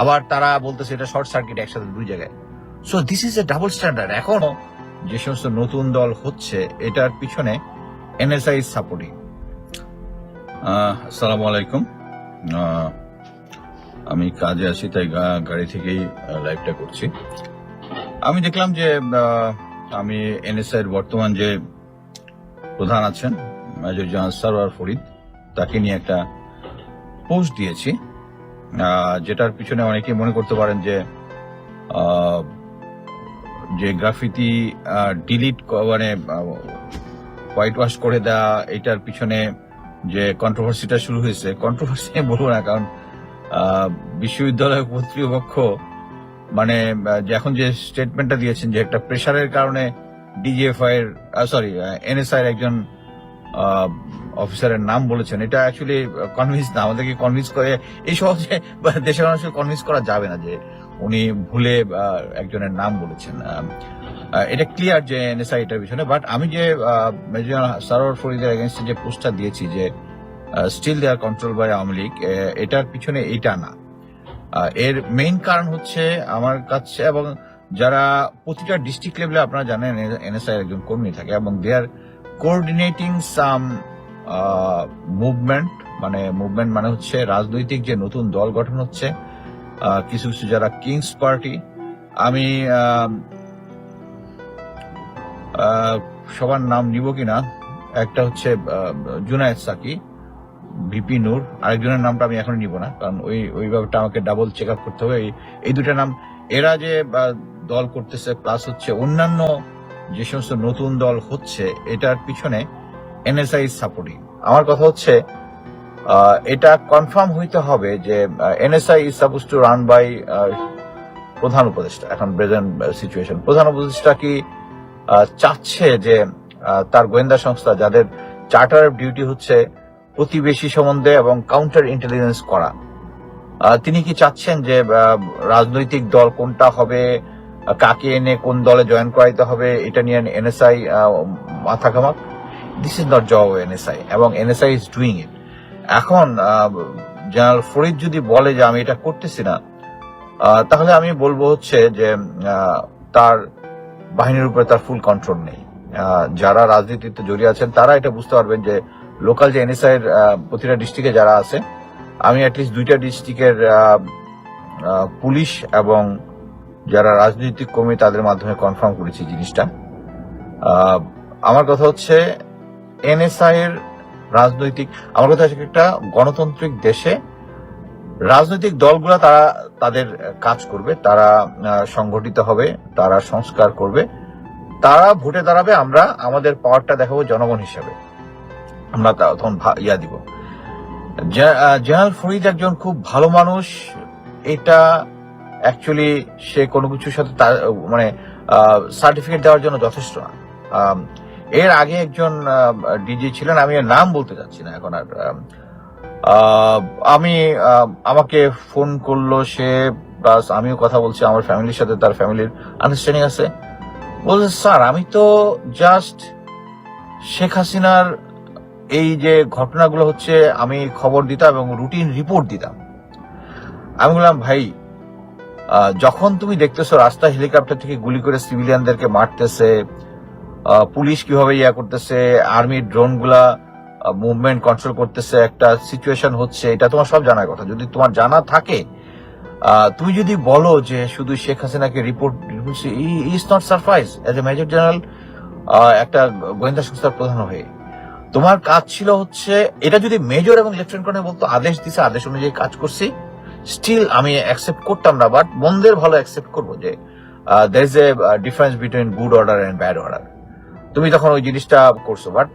আবার তারা বলতেছে এটা শর্ট সার্কিট একসাথে দুই জায়গায়। So this is a double standard. এখনো যে সমস্ত নতুন দল হচ্ছে এটার পিছনে এনএসআই সাপোর্টিং। আসসালামু আলাইকুম। আমি কাজে আছি, তাই গাড়ি থেকেই লাইভটা করছি। আমি দেখলাম যে আমি এনএসআই এর বর্তমান যে প্রধান আছেন মেজর জেনারেল সারওয়ার ফরিদ, তাকে নিয়ে একটা পোস্ট দিয়েছি, যেটার পিছনে অনেকেই মনে করতে পারেন যে গ্রাফিতি ডিলিট মানে হোয়াইট ওয়াশ করে দেওয়া, এটার পিছনে যে কন্ট্রোভার্সিটা শুরু হয়েছে। কন্ট্রোভার্সি বলবো না, কারণ বিশ্ববিদ্যালয় কর্তৃপক্ষ মানে এখন যে স্টেটমেন্টটা দিয়েছেন যে একটা প্রেশারের কারণে ডিজিএফআই এর এনএসআই এর একজন অফিসারের নাম বলেছেন, এটা অ্যাকচুয়ালি কনভিন্স না। আমাদেরকে কনভিন্স করে এই সহজে দেশের মানুষকে কনভিন্স করা যাবে না যে উনি ভুলে একজনের নাম বলেছেন। এটা ক্লিয়ার যে এনএসআই এটার পিছনে। বাট আমি যে মেজর সারওয়ার ফরিদের এগেইনস্টে যে পোস্টটা দিয়েছি যে still they are control by Awami League, এটার পিছনে এইটা না। এর মেইন কারণ হচ্ছে আমার কাছে, এবং যারা প্রতিটা ডিস্ট্রিক্ট লেভেলে আপনারা জানেন এনএসআই একজন কর্মী থাকে, এবং দে আর কোঅর্ডিনেটিং সাম মুভমেন্ট। মুভমেন্ট মানে হচ্ছে রাজনৈতিক যে নতুন দল গঠন হচ্ছে, কিছু কিছু যারা কিংস পার্টি, আমি সবার নাম নিব কিনা, একটা হচ্ছে জুনায়েদ সাকি, ভিপি নূর, আরেকজনের নামটা আমি এখন নিব না, কারণ ওই ব্যাপারটা আমাকে ডাবল চেক আপ করতে হবে। এই দুটা নাম এরা যে দল করতেছে, প্লাস হচ্ছে অন্যান্য যে সমস্ত নতুন দল হচ্ছে, এটার পিছনে এনএসআই সাপোর্টিং। আমার কথা হচ্ছে এটা কনফার্ম হইতে হবে যে NSI is suppose to run by প্রধান উপদেষ্টা। এখন প্রেজেন্ট সিচুয়েশন, প্রধান উপদেষ্টা কি চাচ্ছে যে তার গোয়েন্দা সংস্থা, যাদের চার্টার অফ ডিউটি হচ্ছে প্রতিবেশী সম্বন্ধে এবং কাউন্টার ইন্টেলিজেন্স করা, তিনি কি চাচ্ছেন যে রাজনৈতিক দল কোনটা হবে, কাকে এনে কোন দলে জয়েন করাইতে হবে, এটা নিয়ে এনএসআই মাথা ঘামাক? This is not job NSI, এবং এনএসআই ইজ ডুইং ইট। এখন জেনারেল ফরিদ যদি বলে যে আমি এটা করতেছি না, তাহলে আমি বলবো হচ্ছে যে তার বাহিনীর উপরে তার ফুল কন্ট্রোল নেই। যারা রাজনীতিতে জড়িয়ে আছেন তারা এটা বুঝতে পারবেন যে লোকাল যে এনএসআই এর প্রতিটা ডিস্ট্রিক্টে যারা আছে, আমি অ্যাটলিস্ট দুইটা ডিস্ট্রিক্টের পুলিশ এবং যারা রাজনৈতিক কর্মী তাদের মাধ্যমে কনফার্ম করেছি জিনিসটা। আমার কথা হচ্ছে এনএসআই এর রাজনৈতিক, আমার কথা হচ্ছে একটা গণতান্ত্রিক দেশে রাজনৈতিক দলগুলা তারা তাদের কাজ করবে, তারা সংগঠিত হবে, তারা সংস্কার করবে, তারা ভোটে দাঁড়াবে, আমরা আমাদের পাওয়ারটা দেখাবো জনগণ হিসেবে, আমরা তখন দিব। জেনারেল ফরিদ একজন খুব ভালো মানুষ, এটা অ্যাকচুয়ালি সে কোনো কিছুর সাথে সার্টিফিকেট দেওয়ার জন্য যথেষ্ট না। এর আগে একজন ডিজি ছিলেন, আমি এর নাম বলতে চাচ্ছি না এখন আর। আমাকে ফোন করলো সে, প্লাস আমিও কথা বলছি, আমার ফ্যামিলির সাথে তার ফ্যামিলির আন্ডারস্ট্যান্ডিং আছে। বলছে স্যার, আমি তো জাস্ট শেখ হাসিনার এই যে ঘটনাগুলো হচ্ছে আমি খবর দিতাম এবং রুটিন রিপোর্ট দিতাম। আমি বললাম ভাই, যখন তুমি দেখতেছো রাস্তা হেলিকপ্টার থেকে গুলি করে সিভিলিয়ানদেরকে মারতেছে, পুলিশ কিভাবে করতেছে, আর্মির ড্রোন গুলা মুভমেন্ট কন্ট্রোল করতেছে, একটা সিচুয়েশন হচ্ছে, এটা তোমার সব জানার কথা। যদি তোমার জানা থাকে, তুমি যদি বলো যে শুধু শেখ হাসিনাকে report is not surprise as a major general, একটা গোয়েন্দা সংস্থার প্রধান হয়ে তোমার কাজ ছিল হচ্ছে, এটা যদি মেজর এবং লেফটেন্যান্ট কর্নেল বলতো আদেশ দিছে, আদেশ অনুযায়ী কাজ করছি, স্টিল আমি অ্যাকসেপ্ট করতাম না, বাট মন্দের ভালো অ্যাকসেপ্ট করবো যে there is a difference between good order and bad order. তুমি তখন ওই জিনিসটা করছো, বাট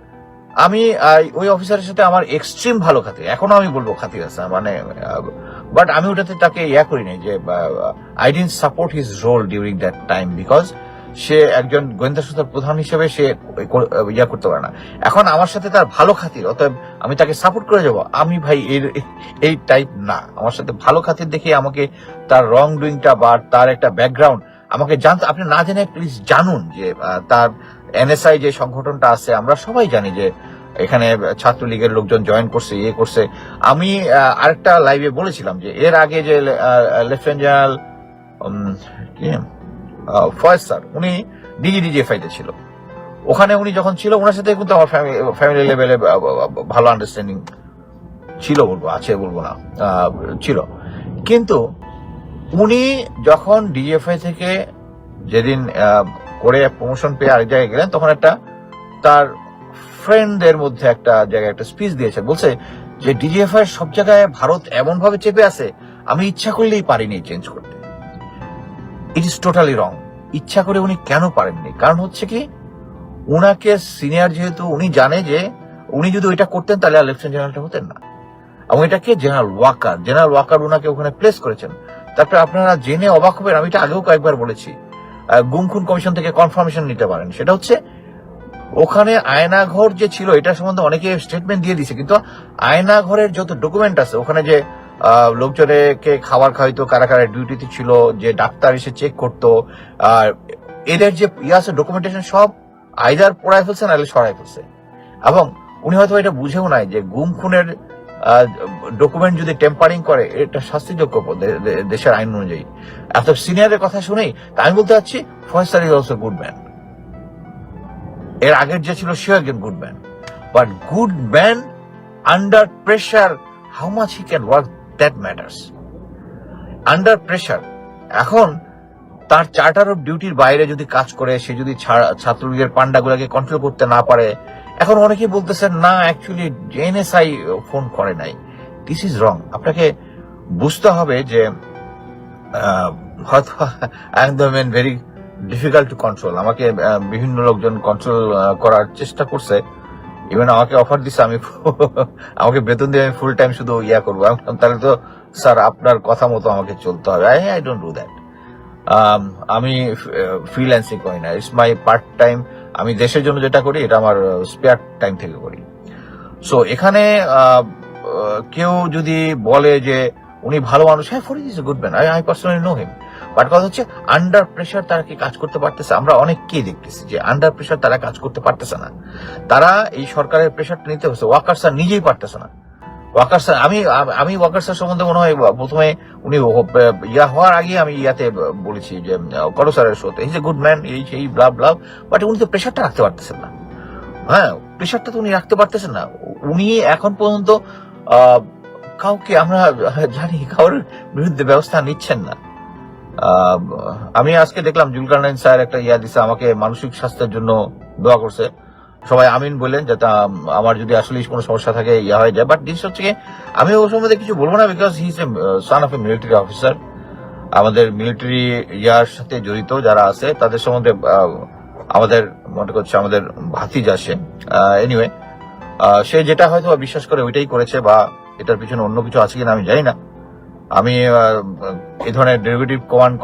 আমি ওই অফিসারের সাথে আমার এক্সট্রিম ভালো খাতির, এখনো আমি বলবো খাতির আছে, বাট আমি ওটাতে তাকে করি নাই যে I didn't support his role during that time, because সে একজন গোয়েন্দা সংস্থার প্রধান হিসেবে সে করতে পারে না। এখন আমার সাথে তার ভালো খাতির, অতএব আমি তাকে সাপোর্ট করে যাবো, আমি ভাই এই টাইপ না। আমার সাথে ভালো খাতির দেখে আমাকে তার রং ডুইংটা বা তার একটা ব্যাকগ্রাউন্ড আমাকে জানতে, আপনি না জেনে প্লিজ জানুন যে তার এনএসআই যে সংগঠনটা আছে, আমরা সবাই জানি যে এখানে ছাত্রলীগের লোকজন জয়েন করছে, ইয়ে করছে। আমি আরেকটা লাইভে বলেছিলাম যে এর আগে যে লেফটেন্যান্ট জেনারেল ফয়েজ স্যার, উনি ডিজিএফআইতে ছিল। ওখানে উনি যখন ছিল, ওনার সাথে কিন্তু আমার ফ্যামিলি লেভেলে ভালো আন্ডারস্ট্যান্ডিং ছিল, বলবো আছে বলবো না, ছিল। কিন্তু উনি যখন ডিজিএফআই থেকে যেদিন করে প্রমোশন পেয়ে আরেক জায়গায় গেলেন, তখন একটা তার ফ্রেন্ডদের মধ্যে একটা জায়গায় একটা স্পিচ দিয়েছে, বলছে যে ডিজিএফআই সব জায়গায় ভারত এমন ভাবে চেপে আছে, আমি ইচ্ছা করলেই পারিনি চেঞ্জ করতে। ইট ইজ টোটালি রং। ইচ্ছা করে উনি কেন পারেননি? কারণ হচ্ছে কি, উনাকে সিনিয়র যেহেতু, উনি জানে যে উনি যদি ওইটা করতেন তাহলে আর লেফটেন্যান্ট জেনারেলটা হতেন না। এবং এটাকে জেনারেল ওয়াকার উনাকে ওখানে প্লেস করেছেন। তারপরে আপনারা জেনে অবাক হবেন, আমি এটা আগেও কয়েকবার বলেছি, গুম খুন কমিশন থেকে কনফার্মেশন নিতে পারেন। সেটা হচ্ছে ওখানে আয়নাঘর যে ছিল, এটা সম্বন্ধে অনেকে স্টেটমেন্ট দিয়ে দিছে, কিন্তু আয়নাঘরের যত ডকুমেন্ট আছে, ওখানে যে লোকজনকে খাবার খাওয়াইতো, কারা কারা ডিউটিতে ছিল, যে ডাক্তার এসে চেক করতো, আর এদের যে আছে ডকুমেন্টেশন, সব আইদার পোড়ায় ফেলছে নাহলে সরাই ফেলছে। এবং উনি হয়তো এটা বুঝেও নাই যে গুম খুনের ডকুমেন্ট যদি টেম্পারিং করে, এটা শাস্তিযোগ্য দেশের আইন অনুযায়ী। এত সিনিয়রের কথা শুনেই আমি বলতে চাচ্ছি, Faiz sir is also good man. এর আগের যে ছিল সেও একজন good man, but good man under pressure, how much he can work, that matters. Under pressure, এখন তার চার্টার অফ ডিউটির বাইরে যদি কাজ করে, সে যদি ছাত্রলীগের পান্ডাগুলাকে কন্ট্রোল করতে না পারে, এখন অনেকেই বলতেছেন না, অ্যাকচুয়ালি এনএসআই ফোন করে নাই। This is wrong. আপনাকে বুঝতে হবে যে হয়তো I am the man very difficult to control. আমাকে বিভিন্ন লোকজন কন্ট্রোল করার চেষ্টা করছে, ইভেন আমাকে অফার দিচ্ছে আমাকে বেতন দিয়ে আমি ফুল টাইম শুধু করবো। তাহলে তো স্যার আপনার কথা মতো আমাকে চলতে হবে। I don't do that. আমি ফ্রিল্যান্সিং করি না, ইটস মাই পার্ট টাইম। আমি দেশের জন্য যেটা করি, এটা আমার স্পেয়ার টাইম থেকে করি। সো এখানে কেউ যদি বলে যে উনি ভালো মানুষ, হ্যাঁ, for is a good man, I personally know him, but কথা হচ্ছে আন্ডার প্রেশার তারা কি কাজ করতে পারতেছে? আমরা অনেককেই দেখতেছি যে আন্ডার প্রেশার তারা কাজ করতে পারতেছে না। তারা এই সরকারের প্রেশারটা নিতে হচ্ছে, ওয়াকার স্যার নিজেই পারতেছে না। ওয়াকার স্যার, আমি ওয়াকার স্যার সম্বন্ধে মনে হয় প্রথমে উনি হওয়ার আগে আমি বলেছি যে করো স্যারের শোতে, ইজ এ গুড ম্যান, এই ব্লা ব্লা, বাট উনি তো প্রেশারটা রাখতে পারতেছেন না। হ্যাঁ, প্রেশারটা তো উনি রাখতে পারতেছেন না। উনি এখন পর্যন্ত কাউকে, আমরা জানি, কারোর বিরুদ্ধে ব্যবস্থা নিচ্ছেন না। আমি আজকে দেখলাম জুলকারনাইন স্যার একটা দিছে, আমাকে মানসিক স্বাস্থ্যের জন্য দোয়া করছে। সবাই আমিন বললেন, যাতে আমার যদি আসলে কোনো সমস্যা থাকে হয়ে যায়। বাট জিনিস হচ্ছে কি, আমি ওর সম্বন্ধে কিছু বলবো না, because he is a son of A military officer. আমাদের মিলিটারি সাথে জড়িত যারা আছে তাদের সম্বন্ধে আমাদের মনে করছে আমাদের ভাতিজ আসে। এনিওয়ে, সে যেটা হয়তো বিশ্বাস করে ওইটাই করেছে, বা এটার পিছনে অন্য কিছু আছে কিনা আমি জানি না। আমি এই ধরনের ডেরিভেটিভ কমান্ড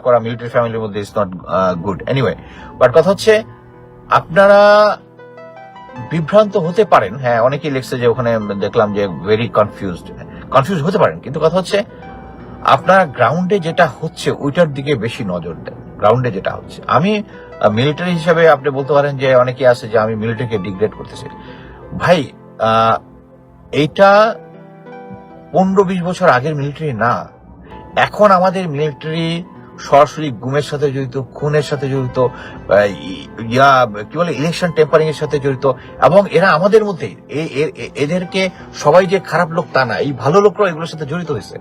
করা মিলিটারি ফ্যামিলির মধ্যে is not good. Anyway, but কথা হচ্ছে আপনারা বিভ্রান্ত হতে পারেন। হ্যাঁ, অনেকেই লিখছে যে ওখানে দেখলাম যে ভেরি কনফিউজ হতে পারেন, কিন্তু কথা হচ্ছে আপনার গ্রাউন্ডে যেটা হচ্ছে ওইটার দিকে বেশি নজর দেন। গ্রাউন্ডে যেটা হচ্ছে, আমি মিলিটারি হিসাবে আপনি বলতে পারেন যে অনেকে আছে যে আমি মিলিটারিকে ডিগ্রেড করতেছি। ভাই, এইটা 15-20 বছর আগের মিলিটারি না। এখন আমাদের মিলিটারি সরাসরি গুমের সাথে জড়িত, খুনের সাথে জড়িত, কি বলে, ইলেকশন টেম্পারিং এর সাথে জড়িত। এবং এরা আমাদের মধ্যে, এদেরকে সবাই যে খারাপ লোক তা না, এই ভালো লোকরাও এগুলোর সাথে জড়িত হয়েছে।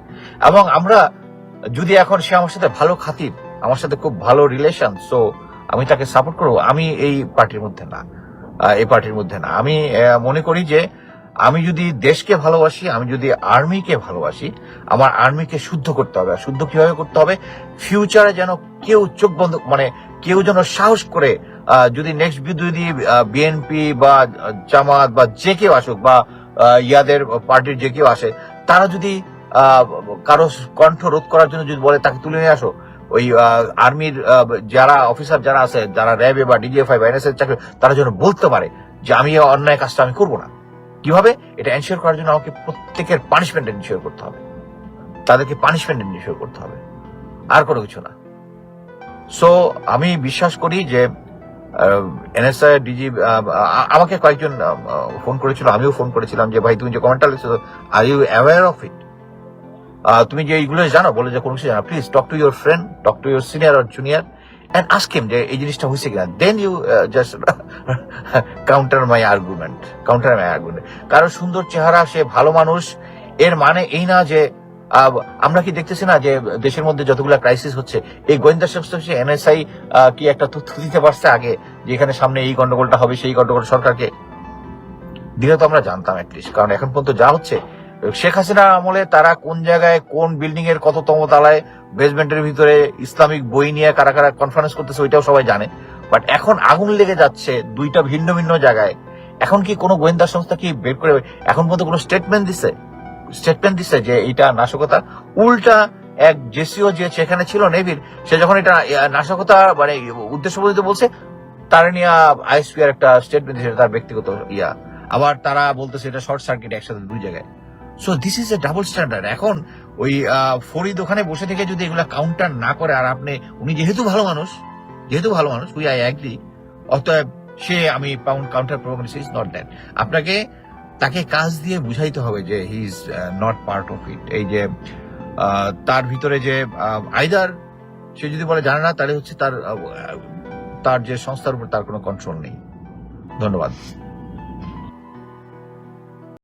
এবং আমরা যদি এখন সে আমার সাথে ভালো খাতির, আমার সাথে খুব ভালো রিলেশন, সো আমি তাকে সাপোর্ট করবো, আমি এই পার্টির মধ্যে না, এই পার্টির মধ্যে না। আমি মনে করি যে আমি যদি দেশকে ভালোবাসি, আমি যদি আর্মিকে ভালোবাসি, আমার আর্মিকে শুদ্ধ করতে হবে। আর শুদ্ধ কিভাবে করতে হবে? ফিউচারে যেন কেউ চোখ বন্ধ, মানে কেউ যেন সাহস করে, যদি নেক্সট যদি বিএনপি বা জামাত বা যে কেউ আসুক, বা পার্টির যে কেউ আসে, তারা যদি কারো কণ্ঠ রোধ করার জন্য যদি বলে তাকে তুলে নিয়ে আসো, ওই আর্মির যারা অফিসার যারা আছে, যারা র্যাবে বা ডিজিএফআই বা এনএসএস চাকরি, তারা যেন বলতে পারে যে আমি অন্যায় কাজটা আমি করবো না। কিভাবে এটা এনশিওর করার জন্য আমাকে প্রত্যেকের পানিশমেন্ট এনশিওর করতে হবে, তাদেরকে পানিশমেন্ট এনশিওর করতে হবে, আর কোনো কিছু না। সো আমি বিশ্বাস করি যে এনএসআই ডিজি আমাকে কয়েকজন ফোন করেছিল, আমিও ফোন করেছিলাম যে ভাই তুমি যে কমেন্টটা লিখছো are you aware of it, তুমি যে এইগুলো জানো, বলে যে কোনো কিছু জানো, please talk to your friend, talk to your senior আর জুনিয়র অ্যান্ড আস্ক হিম যে এই জিনিসটা হয়েছে কিনা, then you just counter my argument. কারণ সুন্দর চেহারা, সে ভালো মানুষ, এর মানে এই না যে আমরা কি দেখতেছি না যে দেশের মধ্যে যতগুলো ক্রাইসিস হচ্ছে, এই গোয়েন্দা সংস্থা হচ্ছে এনএসআই কি একটা তথ্য দিতে পারছে আগে যে এখানে সামনে এই গন্ডগোলটা হবে, সেই গন্ডগোল সরকারকে দিলে তো আমরা জানতাম অ্যাটলিস্ট। কারণ এখন পর্যন্ত যা হচ্ছে, শেখ হাসিনার আমলে তারা কোন জায়গায় কোন বিল্ডিং এর কততম তালায় বেসমেন্টের ভিতরে ইসলামিক বই নিয়ে কারা কারা কনফারেন্স করতেছে ওইটাও সবাই জানে। বাট এখন আগুন লেগে যাচ্ছে দুইটা ভিন্ন ভিন্ন জায়গায়, এখন কি কোনো গোয়েন্দা সংস্থা কি বের করে এখন পর্যন্ত কোনো স্টেটমেন্ট দিচ্ছে যে এটা নাশকতা? উল্টা এক জেসিও যে সেখানে ছিল নেভির, সে যখন এটা নাশকতা মানে উদ্দেশ্য প্রণোদিত বলছে, তার নিয়ে আইএসপি একটা স্টেটমেন্ট দিচ্ছে, তার ব্যক্তিগত আবার তারা বলতেছে এটা শর্ট সার্কিট একসাথে দুই জায়গায়। So this is a double standard. এখন ওই ফরিদ ওখানে বসে থেকে যদি এগুলা কাউন্টার না করে, আর উনি যেহেতু ভালো মানুষ উই আই এগ্রি, অতএব সে আমি counter programme is not that. আপনাকে তাকে কাজ দিয়ে বুঝাইতে হবে যে he is not part of it. এই যে তার ভিতরে যে আইদার সে যদি বলে জানে না, তাহলে হচ্ছে তার যে সংস্থার উপর তার কোনো কন্ট্রোল নেই। ধন্যবাদ।